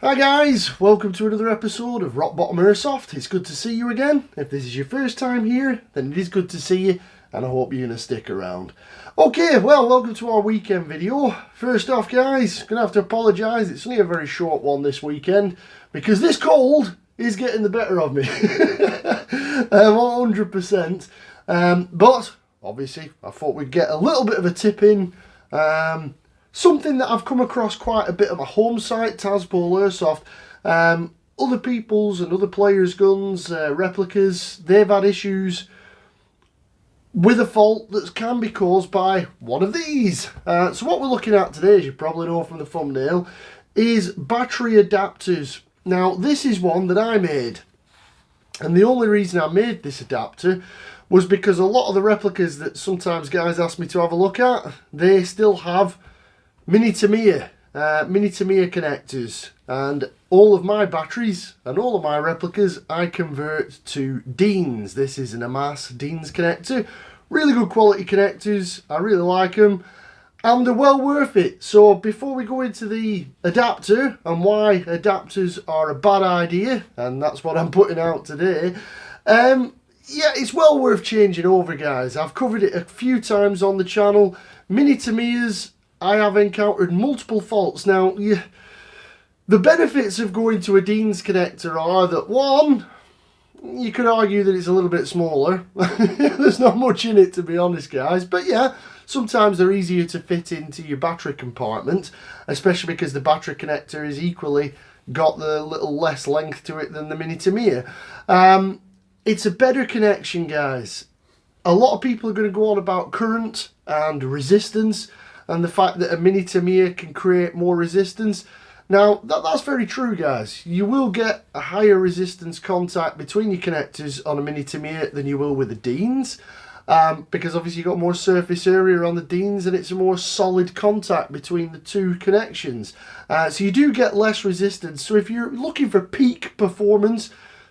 Hi guys, welcome to another episode of Rock Bottom Airsoft. It's good to see you again. If this is your first time here, then it is good to see you, and I hope you're going to stick around. Okay, well, welcome to our weekend video. First off guys, going to have to apologise, it's only a very short one this weekend, because this cold is getting the better of me. 100%. But, obviously, I thought we'd get a little bit of a tip in. Something that I've come across quite a bit at my home site, Tazpole Airsoft. Other people's and other players' guns, replicas, they've had issues with a fault that can be caused by one of these. So what we're looking at today, as you probably know from the thumbnail, is battery adapters. Now this is one that I made. And the only reason I made this adapter was because a lot of the replicas that sometimes guys ask me to have a look at, they still have mini tamiya connectors, and all of my batteries and all of my replicas I convert to Deans. This is an Amas Deans connector. Really good quality connectors, I really like them, and they're well worth it. So before we go into the adapter and why adapters are a bad idea, and that's what I'm putting out today, yeah, it's well worth changing over guys. I've covered it a few times on the channel. Mini tamiyas, I have encountered multiple faults. Now, the benefits of going to a Deans connector are that, one, you could argue that it's a little bit smaller. There's not much in it, to be honest, guys. But yeah, sometimes they're easier to fit into your battery compartment, especially because the battery connector is equally got the little less length to it than the mini tamiya. It's a better connection, guys. A lot of people are going to go on about current and resistance, and the fact that a mini tamiya can create more resistance. Now, that's very true, guys. You will get a higher resistance contact between your connectors on a mini tamiya than you will with the Deans, because obviously you've got more surface area on the Deans and it's a more solid contact between the two connections. So you do get less resistance. So if you're looking for peak performance,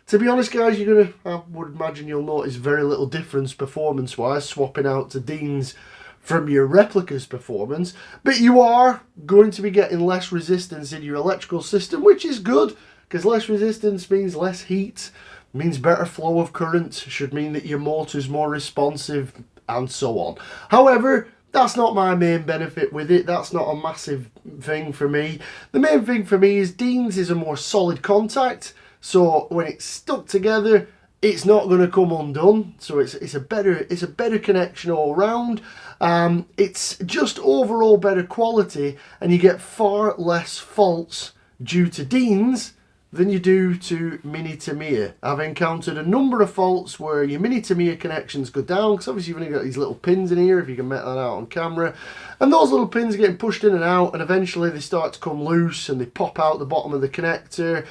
to be honest, guys, I would imagine you'll notice very little difference performance-wise swapping out to Deans from your replica's performance, but you are going to be getting less resistance in your electrical system, which is good, because less resistance means less heat, means better flow of current, should mean that your motor's more responsive, and so on. However, that's not my main benefit with it. That's not a massive thing for me. The main thing for me is Deans is a more solid contact, so when it's stuck together, it's not going to come undone. So it's a better connection all round. It's just overall better quality, and you get far less faults due to Deans than you do to mini tamiya. I've encountered a number of faults where your mini tamiya connections go down, because obviously you've only got these little pins in here, if you can make that out on camera, and those little pins are getting pushed in and out, and eventually they start to come loose and they pop out the bottom of the connector.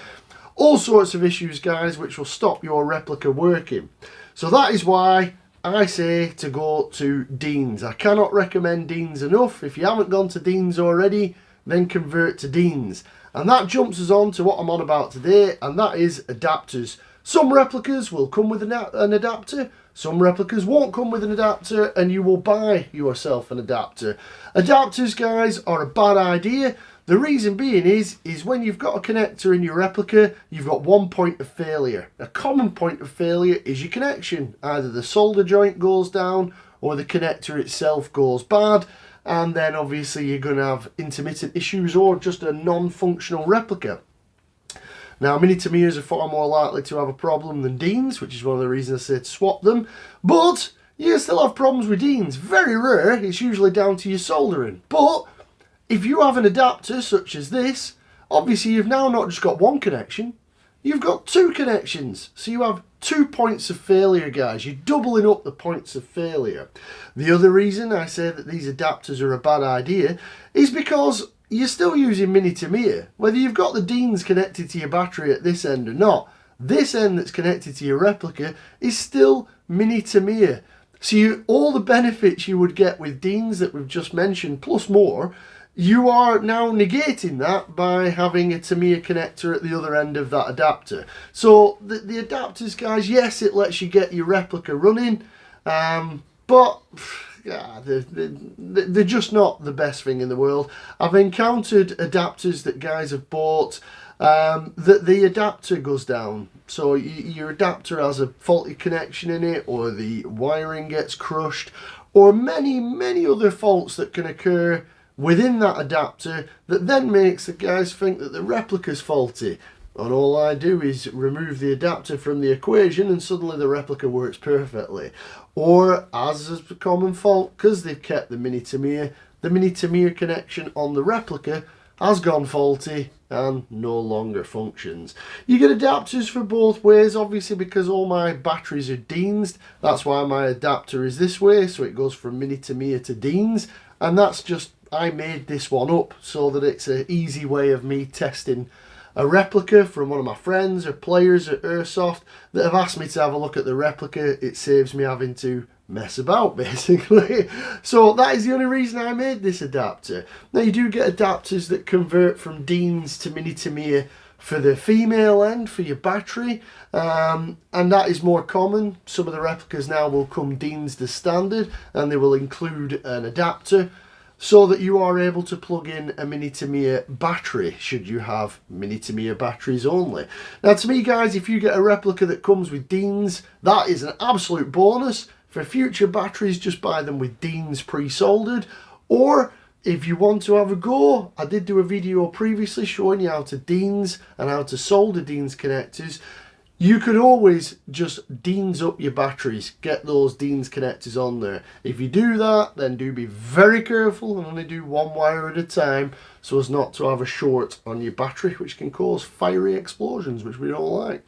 All sorts of issues, guys, which will stop your replica working. So that is why I say to go to Deans. I cannot recommend Deans enough. If you haven't gone to Deans already, then convert to Deans. And that jumps us on to what I'm on about today, and that is adapters. Some replicas will come with an adapter, some replicas won't come with an adapter, and you will buy yourself an adapter. Adapters, guys, are a bad idea. The reason being is when you've got a connector in your replica, you've got one point of failure. A common point of failure is your connection. Either the solder joint goes down or the connector itself goes bad, and then obviously you're going to have intermittent issues or just a non-functional replica. Now, mini tamiyas are far more likely to have a problem than Deans, which is one of the reasons I say to swap them, but you still have problems with Deans. Very rare, it's usually down to your soldering. But if you have an adapter such as this, obviously you've now not just got one connection, you've got two connections. So you have 2 points of failure, guys. You're doubling up the points of failure. The other reason I say that these adapters are a bad idea is because you're still using mini tamiya. Whether you've got the Deans connected to your battery at this end or not, this end that's connected to your replica is still mini tamiya. So all the benefits you would get with Deans that we've just mentioned, plus more, you are now negating that by having a Tamiya connector at the other end of that adapter. So the adapters, guys, yes, it lets you get your replica running, but yeah, they're just not the best thing in the world. I've encountered adapters that guys have bought that the adapter goes down. So your adapter has a faulty connection in it, or the wiring gets crushed, or many other faults that can occur within that adapter that then makes the guys think that the replica's faulty. And all I do is remove the adapter from the equation and suddenly the replica works perfectly. Or, as is a common fault, because they've kept the mini tamiya connection on the replica has gone faulty and no longer functions. You get adapters for both ways, obviously, because all my batteries are Deans. That's why my adapter is this way, so it goes from mini tamiya to Deans. And that's just, I made this one up so that it's an easy way of me testing a replica from one of my friends or players at Airsoft that have asked me to have a look at the replica. It saves me having to mess about, basically. So that is the only reason I made this adapter. Now, you do get adapters that convert from Deans to mini tamiya for the female end, for your battery, and that is more common. Some of the replicas now will come Deans to standard, and they will include an adapter, so that you are able to plug in a mini tamiya battery should you have mini tamiya batteries only. Now, to me, guys, if you get a replica that comes with Deans, that is an absolute bonus. For future batteries, just buy them with Deans pre-soldered. Or if you want to have a go, I did do a video previously showing you how to Deans and how to solder Deans connectors. You could always just Deans up your batteries, get those Deans connectors on there. If you do that, then do be very careful and only do one wire at a time so as not to have a short on your battery, which can cause fiery explosions, which we don't like.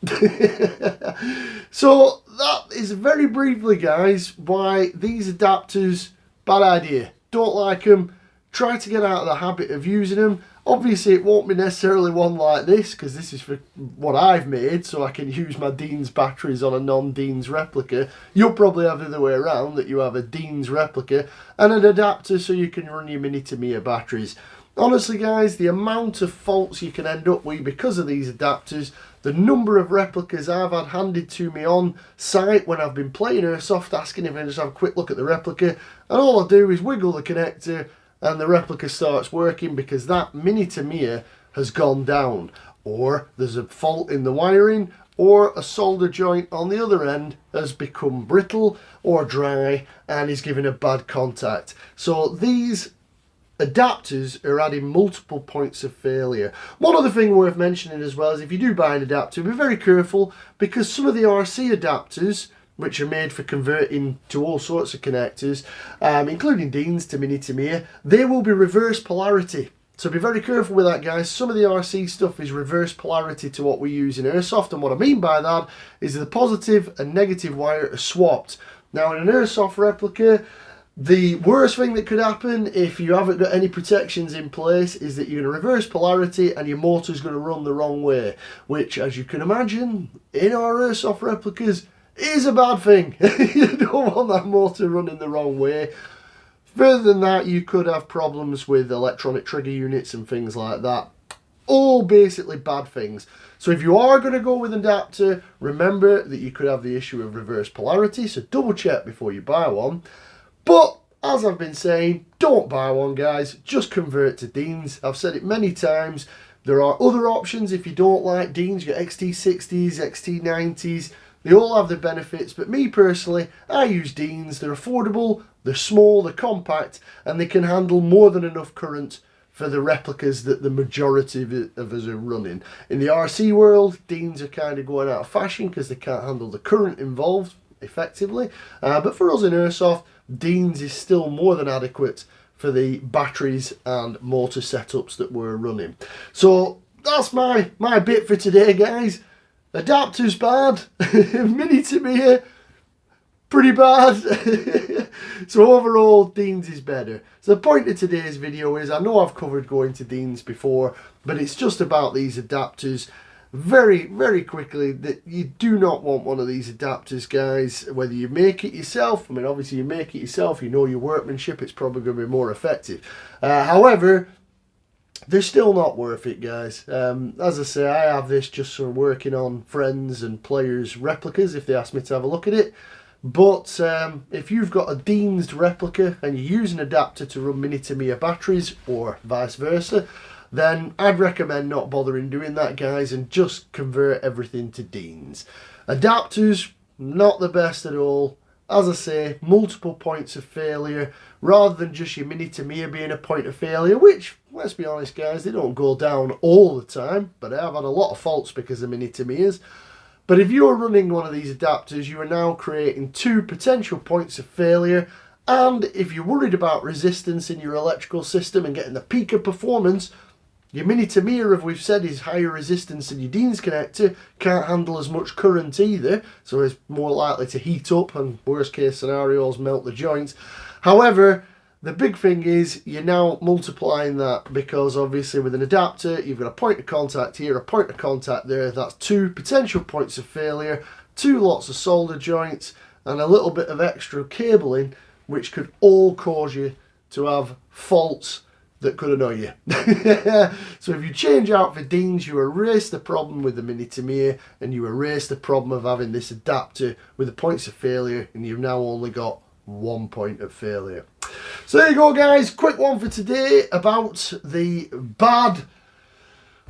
So that is very briefly, guys, why these adapters, bad idea. Don't like them. Try to get out of the habit of using them. Obviously, it won't be necessarily one like this, because this is for what I've made, so I can use my Deans batteries on a non-Deans replica. You'll probably have the other way around, that you have a Deans replica and an adapter so you can run your mini tamiya batteries. Honestly, guys, the amount of faults you can end up with because of these adapters, the number of replicas I've had handed to me on site when I've been playing Airsoft, asking if I just have a quick look at the replica, and all I do is wiggle the connector and the replica starts working because that mini tamiya has gone down, or there's a fault in the wiring, or a solder joint on the other end has become brittle or dry and is giving a bad contact. So these adapters are adding multiple points of failure. One other thing worth mentioning as well is if you do buy an adapter, be very careful, because some of the RC adapters, which are made for converting to all sorts of connectors, including Deans to mini tamiya, they will be reverse polarity. So be very careful with that, guys. Some of the RC stuff is reverse polarity to what we use in Airsoft, and what I mean by that is the positive and negative wire are swapped. Now, in an Airsoft replica, the worst thing that could happen if you haven't got any protections in place is that you're going to reverse polarity and your motor's going to run the wrong way, which, as you can imagine, in our Airsoft replicas, is a bad thing. You don't want that motor running the wrong way. Further than that, you could have problems with electronic trigger units and things like that. All basically bad things. So if you are going to go with an adapter, remember that you could have the issue of reverse polarity, so double check before you buy one. But as I've been saying, don't buy one, guys. Just convert to Deans. I've said it many times. There are other options if you don't like Deans. You get XT60s, XT90s. They all have their benefits, but me personally, I use Deans. They're affordable, they're small, they're compact, and they can handle more than enough current for the replicas that the majority of us are running. In the RC world, Deans are kind of going out of fashion because they can't handle the current involved effectively. But for us in Airsoft, Deans is still more than adequate for the batteries and motor setups that we're running. So that's my bit for today, guys. Adapter's bad, mini tamiya pretty bad. So overall, Deans is better. So the point of today's video is, I know I've covered going to Deans before, but it's just about these adapters. Very quickly, that you do not want one of these adapters, guys, whether you make it yourself. I mean, obviously you make it yourself, you know your workmanship, it's probably going to be more effective. However, they're still not worth it, guys. As I say, I have this just for working on friends and players' replicas if they ask me to have a look at it. But if you've got a Deans replica and you use an adapter to run mini tamiya batteries or vice versa, then I'd recommend not bothering doing that, guys, and just convert everything to Deans. Adapters, not the best at all. As I say, multiple points of failure rather than just your mini tamiya being a point of failure, which, let's be honest, guys, they don't go down all the time, but I have had a lot of faults because of mini tamiyas. But if you're running one of these adapters, you are now creating 2 potential points of failure. And if you're worried about resistance in your electrical system and getting the peak of performance, your mini tamiya, as we've said, is higher resistance than your Deans connector, can't handle as much current either, so it's more likely to heat up and, worst case scenarios, melt the joints. However, the big thing is you're now multiplying that, because obviously with an adapter you've got a point of contact here, a point of contact there. That's 2 potential points of failure, 2 lots of solder joints, and a little bit of extra cabling, which could all cause you to have faults that could annoy you. So if you change out for Deans, you erase the problem with the mini tamiya, and you erase the problem of having this adapter with the points of failure, and you've now only got 1 point of failure. So there you go, guys, quick one for today about the bad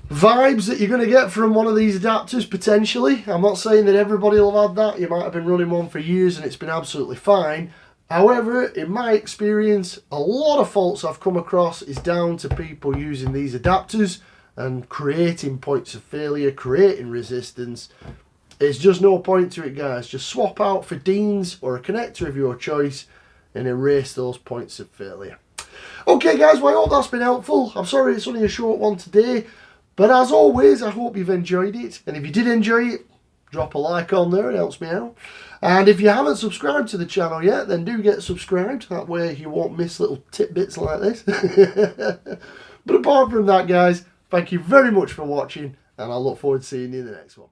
vibes that you're going to get from one of these adapters potentially. I'm not saying that everybody will have had that. You might have been running one for years and it's been absolutely fine. However, in my experience, a lot of faults I've come across is down to people using these adapters and creating points of failure, creating resistance. There's just no point to it, guys. Just swap out for Deans or a connector of your choice and erase those points of failure. Okay, guys, well, I hope that's been helpful. I'm sorry it's only a short one today, but as always, I hope you've enjoyed it. And if you did enjoy it, drop a like on there, it helps me out. And if you haven't subscribed to the channel yet, then do get subscribed. That way you won't miss little tidbits like this. But apart from that, guys, thank you very much for watching, and I look forward to seeing you in the next one.